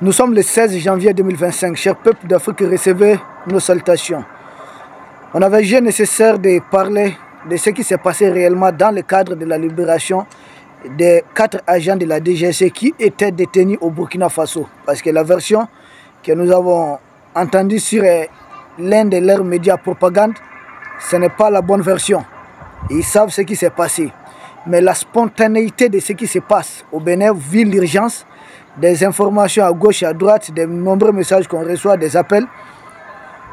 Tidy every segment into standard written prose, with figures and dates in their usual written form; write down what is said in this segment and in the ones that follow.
Nous sommes le 16 janvier 2025. Chers peuples d'Afrique, recevez nos salutations. On avait jugé nécessaire de parler de ce qui s'est passé réellement dans le cadre de la libération des 4 agents de la DGC qui étaient détenus au Burkina Faso. Parce que la version que nous avons entendue sur l'un de leurs médias propagande, ce n'est pas la bonne version. Ils savent ce qui s'est passé. Mais la spontanéité de ce qui se passe au Bénin, vu l'urgence, des informations à gauche et à droite, des nombreux messages qu'on reçoit, des appels,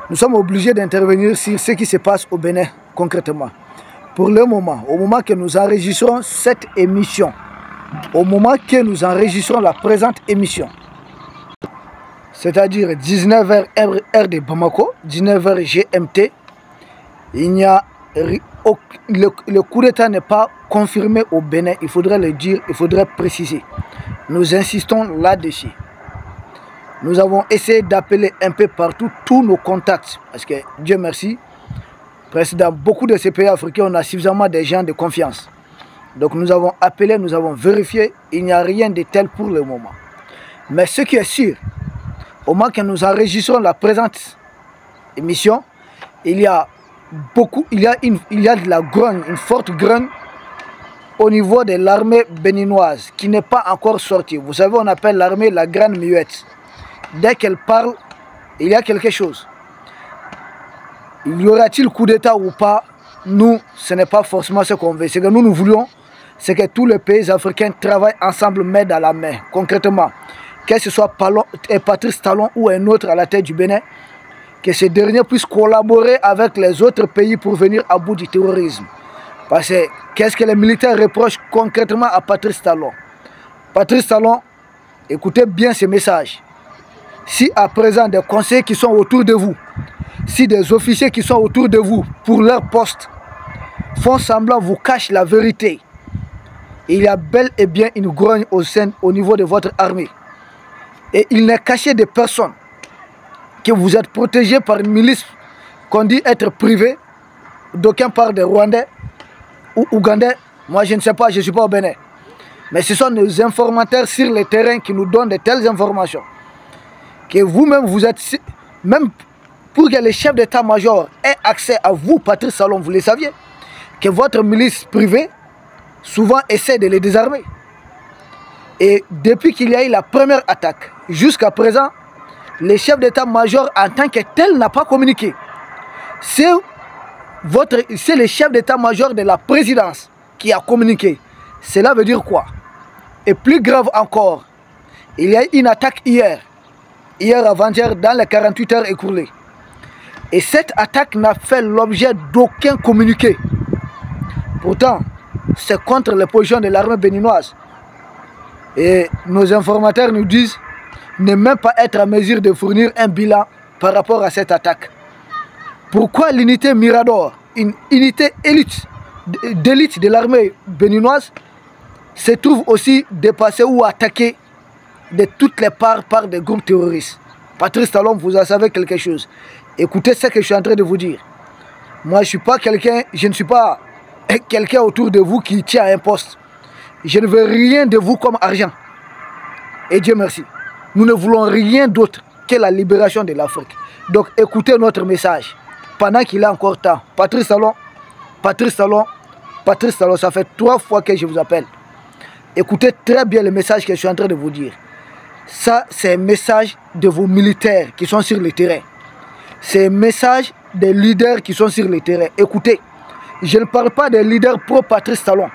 nous sommes obligés d'intervenir sur ce qui se passe au Bénin concrètement. Pour le moment, au moment que nous enregistrons cette émission, au moment que nous enregistrons la présente émission, c'est-à-dire 19h heure de Bamako, 19h GMT, il n'y a le coup d'État n'est pas confirmé au Bénin, il faudrait le dire, il faudrait préciser. Nous insistons là-dessus. Nous avons essayé d'appeler un peu partout tous nos contacts, parce que Dieu merci, dans beaucoup de ces pays africains, on a suffisamment de gens de confiance. Donc nous avons appelé, nous avons vérifié, il n'y a rien de tel pour le moment. Mais ce qui est sûr, au moment que nous enregistrons la présente émission, il y a de la grogne, une forte grogne au niveau de l'armée béninoise qui n'est pas encore sortie. Vous savez, on appelle l'armée la grande muette. Dès qu'elle parle, il y a quelque chose. Y aura-t-il coup d'État ou pas? Nous, ce n'est pas forcément ce qu'on veut. Ce que nous voulons, c'est que tous les pays africains travaillent ensemble main dans la main. Concrètement, que ce soit Patrice Talon ou un autre à la tête du Bénin, que ces derniers puissent collaborer avec les autres pays pour venir à bout du terrorisme. Parce que qu'est-ce que les militaires reprochent concrètement à Patrice Talon? Patrice Talon, écoutez bien ces messages. Si à présent des conseillers qui sont autour de vous, si des officiers qui sont autour de vous pour leur poste font semblant vous cachent la vérité, il y a bel et bien une grogne au niveau de votre armée. Et il n'est caché de personne que vous êtes protégé par une milice qu'on dit être privée, d'aucun part des Rwandais ou Ougandais. Moi je ne sais pas, je ne suis pas au Bénin. Mais ce sont nos informateurs sur le terrain qui nous donnent de telles informations. Que vous-même, vous êtes... Même pour que le chef d'état-major ait accès à vous, Patrice Talon, vous le saviez, que votre milice privée, souvent essaie de les désarmer. Et depuis qu'il y a eu la première attaque, jusqu'à présent, le chef d'état-major en tant que tel n'a pas communiqué. C'est le chef d'état-major de la présidence qui a communiqué. Cela veut dire quoi? Et plus grave encore, il y a eu une attaque hier avant-hier, dans les 48 heures écoulées. Et cette attaque n'a fait l'objet d'aucun communiqué. Pourtant, c'est contre les positions de l'armée béninoise. Et nos informateurs nous disent ne même pas être en mesure de fournir un bilan par rapport à cette attaque. Pourquoi l'unité Mirador, une unité d'élite de l'armée béninoise, se trouve aussi dépassée ou attaquée de toutes les parts par des groupes terroristes? Patrice Talon, vous en savez quelque chose. Écoutez ce que je suis en train de vous dire. Moi, je ne suis pas quelqu'un autour de vous qui tient un poste. Je ne veux rien de vous comme argent. Et Dieu merci. Nous ne voulons rien d'autre que la libération de l'Afrique. Donc écoutez notre message. Pendant qu'il a encore temps. Patrice Talon, ça fait 3 fois que je vous appelle. Écoutez très bien le message que je suis en train de vous dire. Ça, c'est un message de vos militaires qui sont sur le terrain. C'est un message des leaders qui sont sur le terrain. Écoutez, je ne parle pas des leaders pro-Patrice Talon,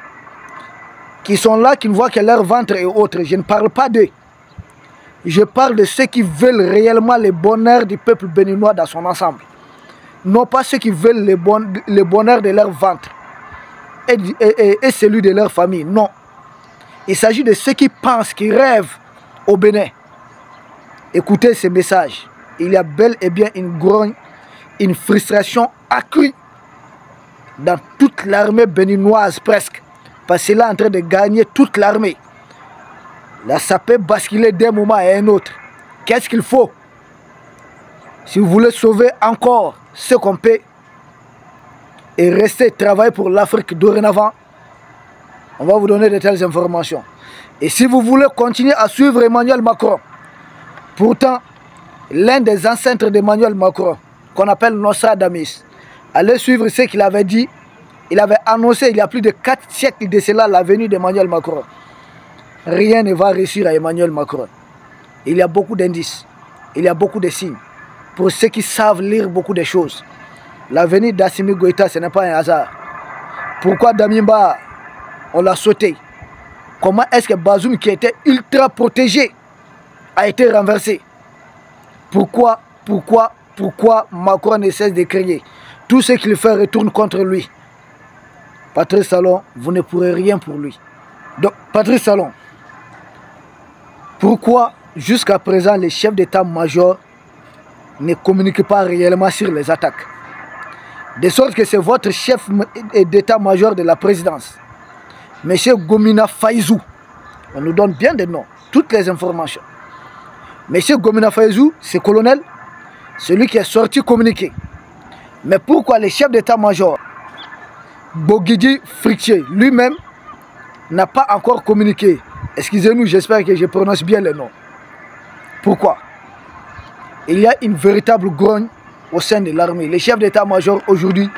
qui sont là, qui ne voient que leur ventre et autres. Je ne parle pas d'eux. Je parle de ceux qui veulent réellement le bonheur du peuple béninois dans son ensemble. Non pas ceux qui veulent le bonheur de leur ventre et celui de leur famille. Non. Il s'agit de ceux qui pensent, qui rêvent au Bénin. Écoutez ces messages. Il y a bel et bien une grogne, une frustration accrue dans toute l'armée béninoise presque. Parce que c'est là en train de gagner toute l'armée. Là, ça peut basculer d'un moment à un autre. Qu'est-ce qu'il faut? Si vous voulez sauver encore ce qu'on peut et rester travailler pour l'Afrique dorénavant, on va vous donner de telles informations. Et si vous voulez continuer à suivre Emmanuel Macron, Pourtant, l'un des ancêtres d'Emmanuel Macron, qu'on appelle Nostradamus, allait suivre ce qu'il avait dit. Il avait annoncé il y a plus de 4 siècles de cela la venue d'Emmanuel Macron. Rien ne va réussir à Emmanuel Macron. Il y a beaucoup d'indices, il y a beaucoup de signes. Pour ceux qui savent lire beaucoup de choses, la venue d'Assimi Goïta, ce n'est pas un hasard. Pourquoi Damimba, on l'a sauté? Comment est-ce que Bazoum, qui était ultra protégé, a été renversé? Pourquoi Macron ne cesse de crier? Tout ce qu'il fait retourne contre lui. Patrice Talon, vous ne pourrez rien pour lui. Donc, Patrice Talon, pourquoi jusqu'à présent les chefs d'état-major ne communiquent pas réellement sur les attaques? De sorte que c'est votre chef d'état-major de la présidence, M. Gomina Faizou. On nous donne bien des noms, toutes les informations. M. Gomina Faizou, c'est colonel, celui qui est sorti communiquer. Mais pourquoi les chefs d'état-major, Bogidi Frictier, lui-même, n'a pas encore communiqué? Excusez-nous, j'espère que je prononce bien les noms. Pourquoi? Il y a une véritable grogne au sein de l'armée. Les chefs d'état-major aujourd'hui,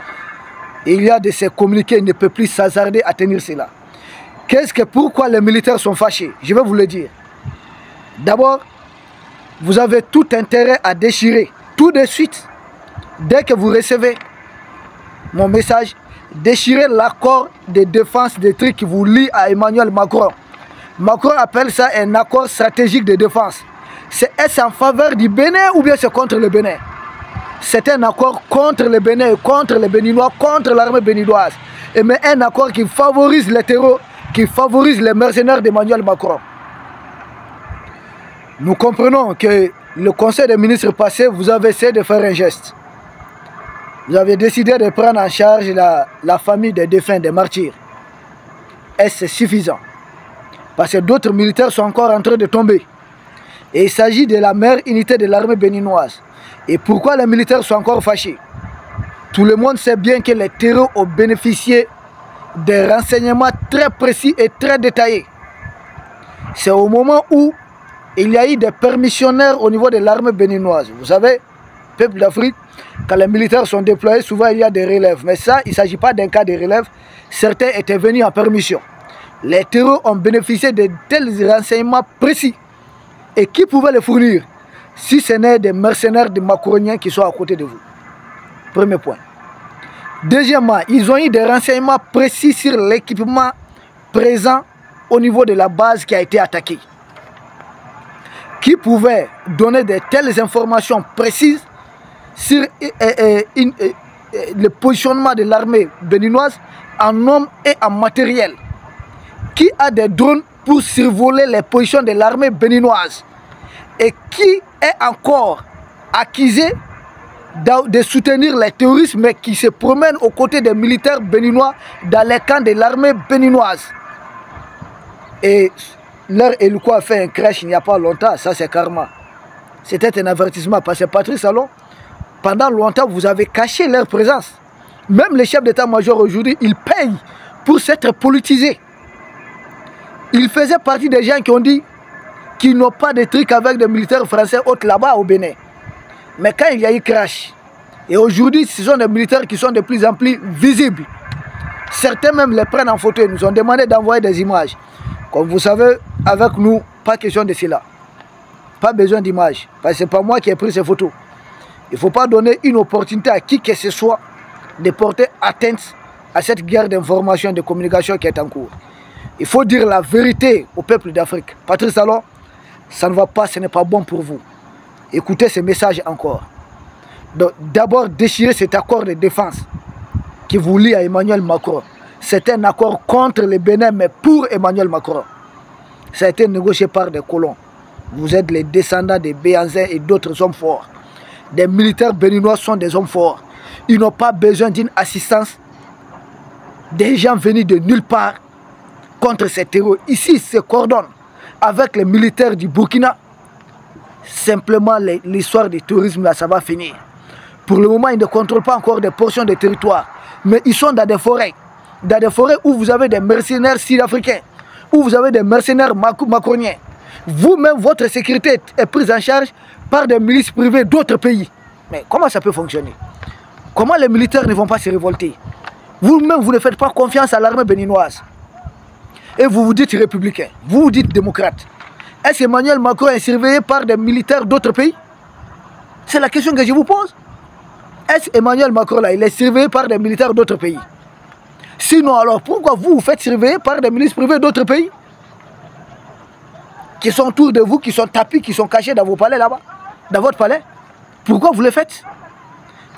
il y a de ces communiqués, ne peut plus s'hasarder à tenir cela. Pourquoi les militaires sont fâchés? Je vais vous le dire. D'abord, vous avez tout intérêt à déchirer tout de suite, dès que vous recevez mon message, déchirer l'accord de défense des trucs qui vous lie à Emmanuel Macron. Macron appelle ça un accord stratégique de défense. Est-ce en faveur du Bénin ou bien c'est contre le Bénin? C'est un accord contre le Bénin, contre les Béninois, contre l'armée béninoise. Mais un accord qui favorise les terreaux, qui favorise les mercenaires d'Emmanuel Macron. Nous comprenons que le conseil des ministres passé, vous avez essayé de faire un geste. Vous avez décidé de prendre en charge la famille des défunts, des martyrs. Est-ce suffisant? Parce que d'autres militaires sont encore en train de tomber. Et il s'agit de la meilleure unité de l'armée béninoise. Et pourquoi les militaires sont encore fâchés? Tout le monde sait bien que les terreaux ont bénéficié des renseignements très précis et très détaillés. C'est au moment où il y a eu des permissionnaires au niveau de l'armée béninoise. Vous savez, peuple d'Afrique, quand les militaires sont déployés, souvent il y a des relèves. Mais ça, il ne s'agit pas d'un cas de relève. Certains étaient venus en permission. Les terreaux ont bénéficié de tels renseignements précis. Et qui pouvait les fournir? Si ce n'est des mercenaires de macroniens qui sont à côté de vous. Premier point. Deuxièmement, ils ont eu des renseignements précis sur l'équipement présent au niveau de la base qui a été attaquée. Qui pouvait donner de telles informations précises sur le positionnement de l'armée béninoise en hommes et en matériel? Qui a des drones pour survoler les positions de l'armée béninoise? Et qui est encore accusé de soutenir les terroristes, mais qui se promènent aux côtés des militaires béninois dans les camps de l'armée béninoise? Et leur hélico a fait un crash il n'y a pas longtemps, ça c'est karma. C'était un avertissement parce que Patrice Talon, pendant longtemps vous avez caché leur présence. Même les chefs d'état-major aujourd'hui, ils payent pour s'être politisés. Ils faisaient partie des gens qui ont dit qu'ils n'ont pas de trucs avec des militaires français autres là-bas au Bénin. Mais quand il y a eu crash, et aujourd'hui ce sont des militaires qui sont de plus en plus visibles. Certains même les prennent en photo, ils nous ont demandé d'envoyer des images. Comme vous savez, avec nous, pas question de cela. Pas besoin d'images, parce que ce n'est pas moi qui ai pris ces photos. Il ne faut pas donner une opportunité à qui que ce soit de porter atteinte à cette guerre d'information et de communication qui est en cours. Il faut dire la vérité au peuple d'Afrique. Patrice Talon, ça ne va pas, ce n'est pas bon pour vous. Écoutez ce message encore. Donc, d'abord, déchirer cet accord de défense qui vous lie à Emmanuel Macron. C'est un accord contre le Bénin, mais pour Emmanuel Macron. Ça a été négocié par des colons. Vous êtes les descendants des Béanzins et d'autres hommes forts. Des militaires béninois sont des hommes forts. Ils n'ont pas besoin d'une assistance des gens venus de nulle part contre ces terroristes. Ici, ils se coordonnent avec les militaires du Burkina. Simplement, l'histoire du tourisme, là, ça va finir. Pour le moment, ils ne contrôlent pas encore des portions de territoire. Mais ils sont dans des forêts. Dans des forêts où vous avez des mercenaires sud-africains, où vous avez des mercenaires macroniens. Vous-même, votre sécurité est prise en charge par des milices privées d'autres pays. Mais comment ça peut fonctionner? Comment les militaires ne vont pas se révolter? Vous-même, vous ne faites pas confiance à l'armée béninoise. Et vous vous dites républicain, vous vous dites démocrate. Est-ce qu'Emmanuel Macron est surveillé par des militaires d'autres pays? C'est la question que je vous pose. Est-ce Emmanuel Macron là, il est surveillé par des militaires d'autres pays? Sinon alors, pourquoi vous vous faites surveiller par des milices privées d'autres pays? Qui sont autour de vous, qui sont tapis, qui sont cachés dans vos palais là-bas, dans votre palais? Pourquoi vous le faites?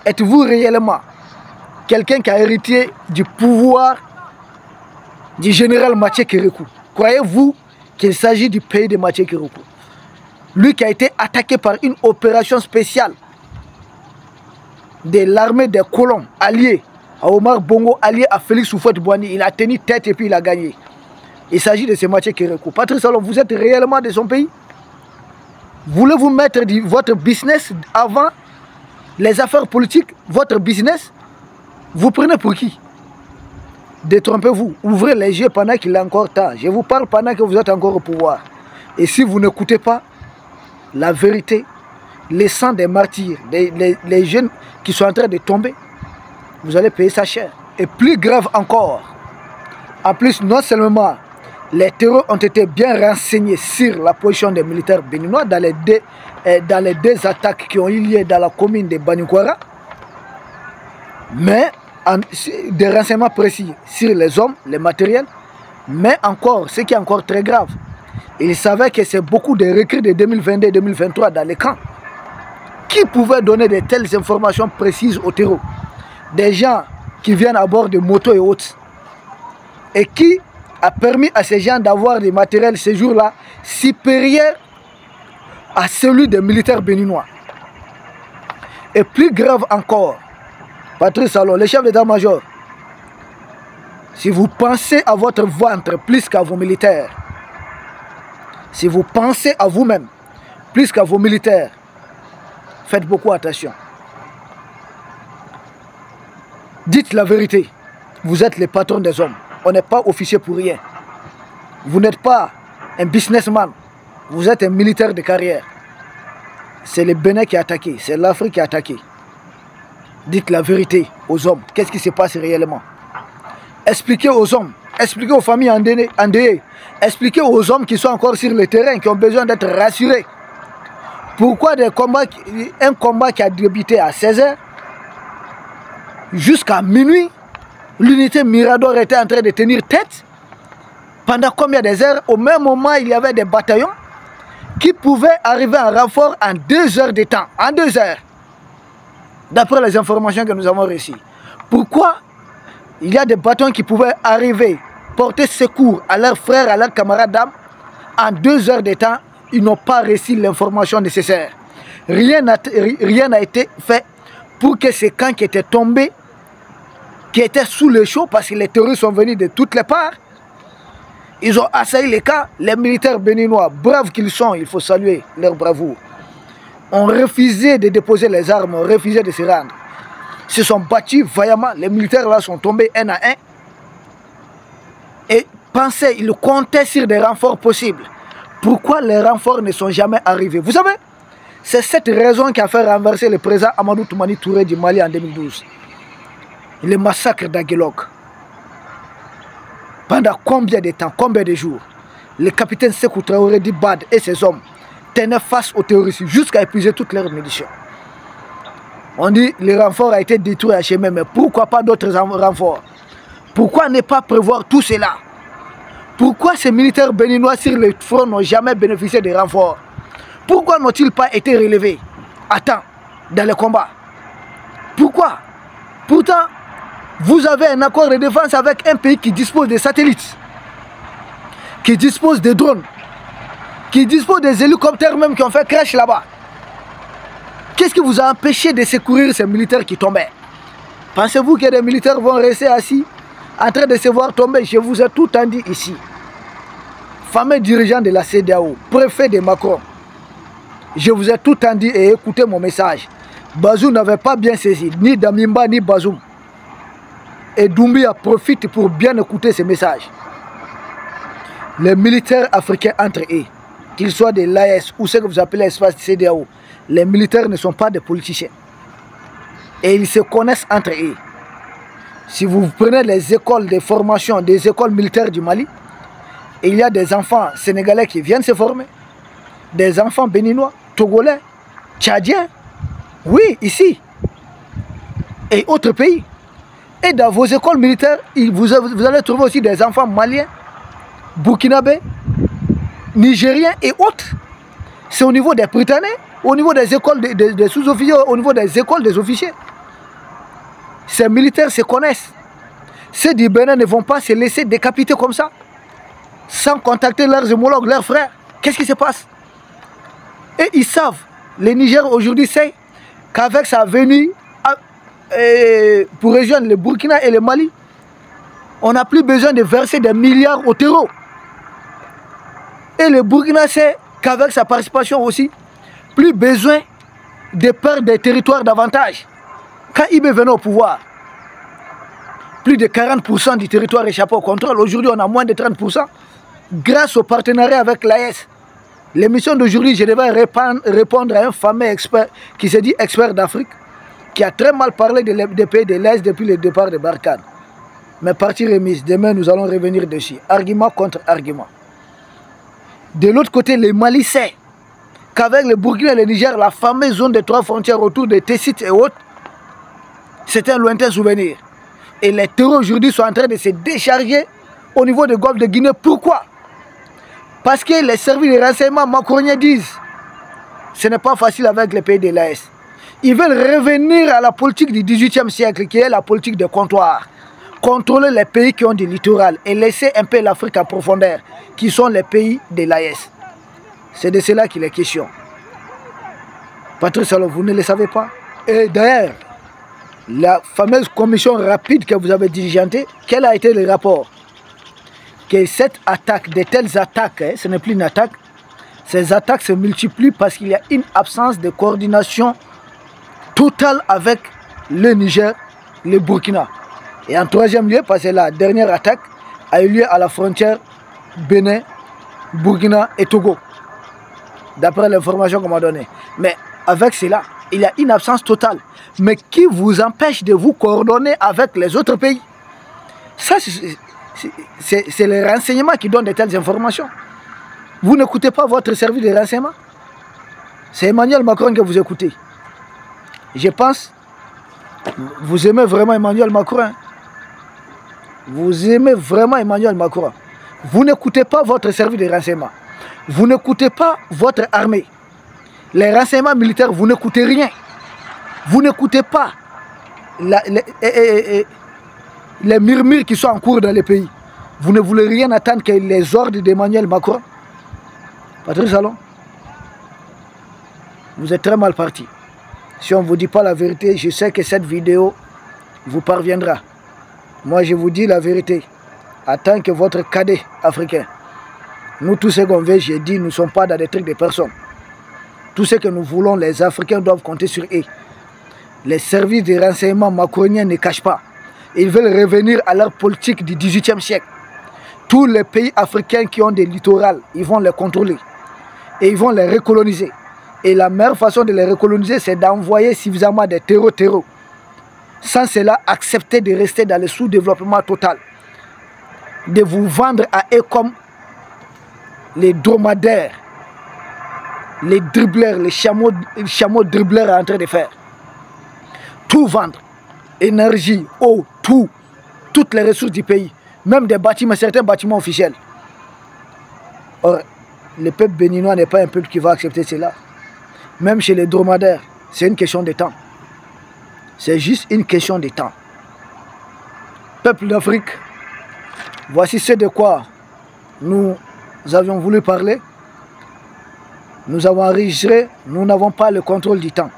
Êtes-vous réellement quelqu'un qui a hérité du pouvoir du général Mathieu Kérékou? Croyez-vous qu'il s'agit du pays de Mathieu Kérékou? Lui qui a été attaqué par une opération spéciale de l'armée des colons alliés à Omar Bongo, allié à Félix Houphouët-Boigny. Il a tenu tête et puis il a gagné. Il s'agit de ce Mathieu Kérékou. Patrice Talon, vous êtes réellement de son pays? Voulez-vous mettre votre business avant les affaires politiques? Votre business? Vous prenez pour qui? Détrompez-vous. Ouvrez les yeux pendant qu'il est encore temps. Je vous parle pendant que vous êtes encore au pouvoir. Et si vous n'écoutez pas la vérité, les sangs des martyrs, les jeunes qui sont en train de tomber, vous allez payer ça cher. Et plus grave encore, en plus, non seulement les terreurs ont été bien renseignés sur la position des militaires béninois dans les deux attaques qui ont eu lieu dans la commune de Banyukwara, mais des renseignements précis sur les hommes, les matériels, mais encore, ce qui est encore très grave, ils savaient que c'est beaucoup de recrues de 2022 et 2023 dans les camps. Qui pouvait donner de telles informations précises au terreau? Des gens qui viennent à bord de motos et autres. Et qui a permis à ces gens d'avoir des matériels ces jours-là supérieurs à celui des militaires béninois. Et plus grave encore, Patrice Talon, le chef d'état-major, si vous pensez à votre ventre plus qu'à vos militaires, si vous pensez à vous-même plus qu'à vos militaires, faites beaucoup attention. Dites la vérité. Vous êtes les patrons des hommes. On n'est pas officier pour rien. Vous n'êtes pas un businessman. Vous êtes un militaire de carrière. C'est le Bénin qui a attaqué. C'est l'Afrique qui a attaqué. Dites la vérité aux hommes. Qu'est-ce qui se passe réellement? Expliquez aux hommes. Expliquez aux familles endeuillées. Expliquez aux hommes qui sont encore sur le terrain, qui ont besoin d'être rassurés. Pourquoi un combat qui a débuté à 16 h jusqu'à minuit, l'unité Mirador était en train de tenir tête. Pendant combien d'heures? Au même moment, il y avait des bataillons qui pouvaient arriver en renfort en 2 heures de temps. En 2 heures. D'après les informations que nous avons reçues. Pourquoi il y a des bataillons qui pouvaient arriver, porter secours à leurs frères, à leurs camarades d'armes, en 2 heures de temps? Ils n'ont pas reçu l'information nécessaire. Rien n'a été fait pour que ces camps qui étaient tombés, qui étaient sous le chaud, parce que les terroristes sont venus de toutes les parts, ils ont assailli les camps. Les militaires béninois, braves qu'ils sont, il faut saluer leur bravoure, ont refusé de déposer les armes, ont refusé de se rendre. Ils se sont battus vaillamment. Les militaires là sont tombés un à un. Et pensaient, ils comptaient sur des renforts possibles. Pourquoi les renforts ne sont jamais arrivés? Vous savez, c'est cette raison qui a fait renverser le président Amadou Toumani Touré du Mali en 2012. Le massacre d'Aguelog. Pendant combien de temps, combien de jours, le capitaine Sékou Traoré Dibad et ses hommes tenaient face aux terroristes jusqu'à épuiser toutes leurs munitions. On dit que le renfort a été détruit à chemin, mais pourquoi pas d'autres renforts? Pourquoi ne pas prévoir tout cela? Pourquoi ces militaires béninois sur le front n'ont jamais bénéficié de renforts? Pourquoi n'ont-ils pas été relevés à temps dans le combat? Pourquoi? Pourtant, vous avez un accord de défense avec un pays qui dispose de satellites, qui dispose de drones, qui dispose des hélicoptères même qui ont fait crash là-bas. Qu'est-ce qui vous a empêché de secourir ces militaires qui tombaient? Pensez-vous que les militaires vont rester assis en train de se voir tomber? Je vous ai tout dit ici. Fameux dirigeant de la CEDEAO, préfet de Macron, je vous ai tout dit et écoutez mon message. Bazoum n'avait pas bien saisi, ni Damimba ni Bazoum. Et Doumbia profite pour bien écouter ces messages. Les militaires africains entre eux, qu'ils soient de l'AS ou ce que vous appelez l'espace CEDEAO, les militaires ne sont pas des politiciens. Et ils se connaissent entre eux. Si vous prenez les écoles de formation des écoles militaires du Mali, il y a des enfants sénégalais qui viennent se former, des enfants béninois, togolais, tchadiens, oui, ici, et autres pays. Et dans vos écoles militaires, vous allez trouver aussi des enfants maliens, burkinabés, nigériens et autres. C'est au niveau des Britanniques, au niveau des écoles des sous-officiers, au niveau des écoles des officiers. Ces militaires se connaissent. Ceux du Bénin ne vont pas se laisser décapiter comme ça, sans contacter leurs homologues, leurs frères. Qu'est-ce qui se passe? Et ils savent, les Niger aujourd'hui sait qu'avec sa venue pour rejoindre le Burkina et le Mali, on n'a plus besoin de verser des milliards au terreau. Et le Burkina sait qu'avec sa participation aussi, plus besoin de perdre des territoires davantage. Quand IB venait au pouvoir, plus de 40% du territoire échappait au contrôle. Aujourd'hui, on a moins de 30%. Grâce au partenariat avec l'AES. L'émission d'aujourd'hui, je devais répondre à un fameux expert qui se dit expert d'Afrique, qui a très mal parlé des pays de l'Est depuis le départ de Barkhane. Mais partie remise, demain nous allons revenir dessus. Argument contre argument. De l'autre côté, le Mali sait qu'avec le Burkina et le Niger, la fameuse zone des 3 frontières autour des Tessites et autres, c'est un lointain souvenir. Et les terreaux aujourd'hui sont en train de se décharger au niveau du golfe de Guinée. Pourquoi? Parce que les services de renseignement macroniens disent ce n'est pas facile avec les pays de l'AES. Ils veulent revenir à la politique du XVIIIe siècle, qui est la politique de comptoir. Contrôler les pays qui ont du littoral et laisser un peu l'Afrique en profondeur, qui sont les pays de l'AES. C'est de cela qu'il est question. Patrice, alors vous ne le savez pas? Et d'ailleurs, la fameuse commission rapide que vous avez diligentée, quel a été le rapport? Que cette attaque, de telles attaques, ce n'est plus une attaque, ces attaques se multiplient parce qu'il y a une absence de coordination totale avec le Niger, le Burkina. Et en troisième lieu, parce que la dernière attaque a eu lieu à la frontière Bénin, Burkina et Togo, d'après l'information qu'on m'a donnée. Mais avec cela, il y a une absence totale. Mais qui vous empêche de vous coordonner avec les autres pays? Ça, c'est les renseignements qui donnent de telles informations. Vous n'écoutez pas votre service de renseignement. C'est Emmanuel Macron que vous écoutez. Je pense, vous aimez vraiment Emmanuel Macron. Hein? Vous aimez vraiment Emmanuel Macron. Vous n'écoutez pas votre service de renseignement. Vous n'écoutez pas votre armée. Les renseignements militaires, vous n'écoutez rien. Vous n'écoutez pas les murmures qui sont en cours dans les pays. Vous ne voulez rien attendre que les ordres d'Emmanuel Macron. Patrice Talon, vous êtes très mal parti. Si on ne vous dit pas la vérité, je sais que cette vidéo vous parviendra. Moi, je vous dis la vérité. En tant que votre cadet africain, nous, tous ce qu'on veut, j'ai dit, nous ne sommes pas dans des trucs de personnes. Tout ce que nous voulons, les Africains doivent compter sur eux. Les services de renseignement macroniens ne cachent pas. Ils veulent revenir à leur politique du XVIIIe siècle. Tous les pays africains qui ont des littorales, ils vont les contrôler. Et ils vont les recoloniser. Et la meilleure façon de les recoloniser, c'est d'envoyer suffisamment de terreaux. Sans cela, accepter de rester dans le sous-développement total. De vous vendre à eux comme les dromadaires, les dribbleurs, les chameaux dribbleurs en train de faire. Tout vendre. Énergie, eau, tout. Toutes les ressources du pays. Même des bâtiments, certains bâtiments officiels. Or, le peuple béninois n'est pas un peuple qui va accepter cela. Même chez les dromadaires, c'est une question de temps. C'est juste une question de temps. Peuple d'Afrique, voici ce de quoi nous avions voulu parler. Nous avons enregistré, nous n'avons pas le contrôle du temps.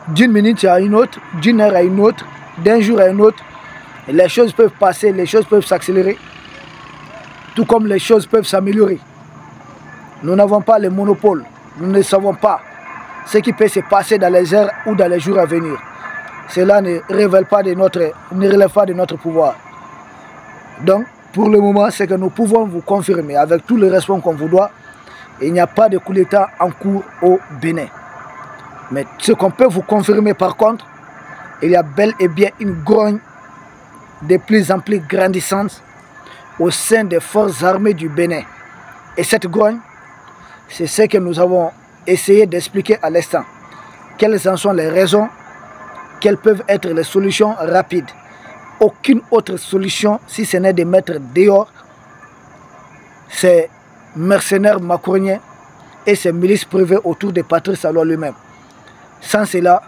D'une minute à une autre, d'une heure à une autre, d'un jour à un autre, les choses peuvent passer, les choses peuvent s'accélérer, tout comme les choses peuvent s'améliorer. Nous n'avons pas le monopole, nous ne savons pas ce qui peut se passer dans les heures ou dans les jours à venir. Cela ne relève pas de notre pouvoir. Donc, pour le moment, c'est que nous pouvons vous confirmer, avec tout le respect qu'on vous doit, Il n'y a pas de coup d'État en cours au Bénin. Mais ce qu'on peut vous confirmer par contre, il y a bel et bien une grogne de plus en plus grandissante au sein des forces armées du Bénin. Et cette grogne, c'est ce que nous avons essayé d'expliquer à l'instant. Quelles en sont les raisons, quelles peuvent être les solutions rapides. Aucune autre solution, si ce n'est de mettre dehors ces mercenaires macroniens et ces milices privées autour de Patrice Talon lui-même. Sans cela,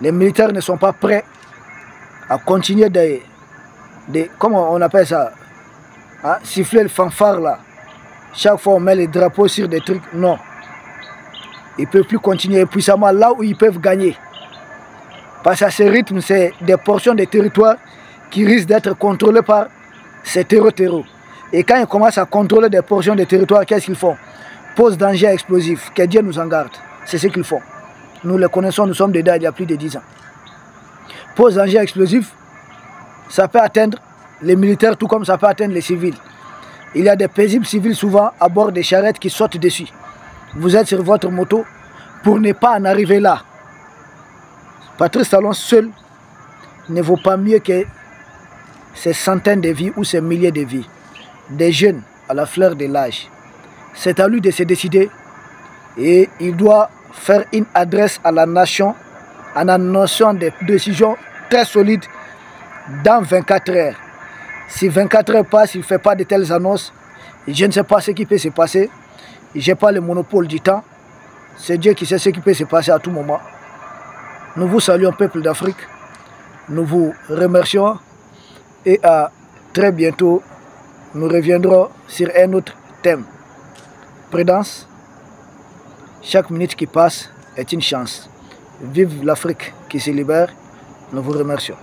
les militaires ne sont pas prêts à continuer comment on appelle ça, hein, siffler le fanfare là. Chaque fois on met les drapeaux sur des trucs, non. Ils ne peuvent plus continuer puissamment là où ils peuvent gagner. Parce qu'à ce rythme, c'est des portions de territoire qui risquent d'être contrôlées par ces terreaux. Et quand ils commencent à contrôler des portions de territoire, qu'est-ce qu'ils font? Pose danger explosif, que Dieu nous en garde. C'est ce qu'ils font. Nous les connaissons, nous sommes dedans il y a plus de 10 ans. Pose danger explosif, ça peut atteindre les militaires tout comme ça peut atteindre les civils. Il y a des paisibles civils souvent à bord des charrettes qui sautent dessus. Vous êtes sur votre moto pour ne pas en arriver là. Patrice Talon seul ne vaut pas mieux que ces centaines de vies ou ces milliers de vies. Des jeunes à la fleur de l'âge. C'est à lui de se décider et il doit faire une adresse à la nation en annonçant des décisions très solides dans 24 heures. Si 24 heures passent, il ne fait pas de telles annonces, je ne sais pas ce qui peut se passer. Je n'ai pas le monopole du temps. C'est Dieu qui sait ce qui peut se passer à tout moment. Nous vous saluons, peuple d'Afrique. Nous vous remercions et à très bientôt. Nous reviendrons sur un autre thème. Prudence. Chaque minute qui passe est une chance. Vive l'Afrique qui se libère. Nous vous remercions.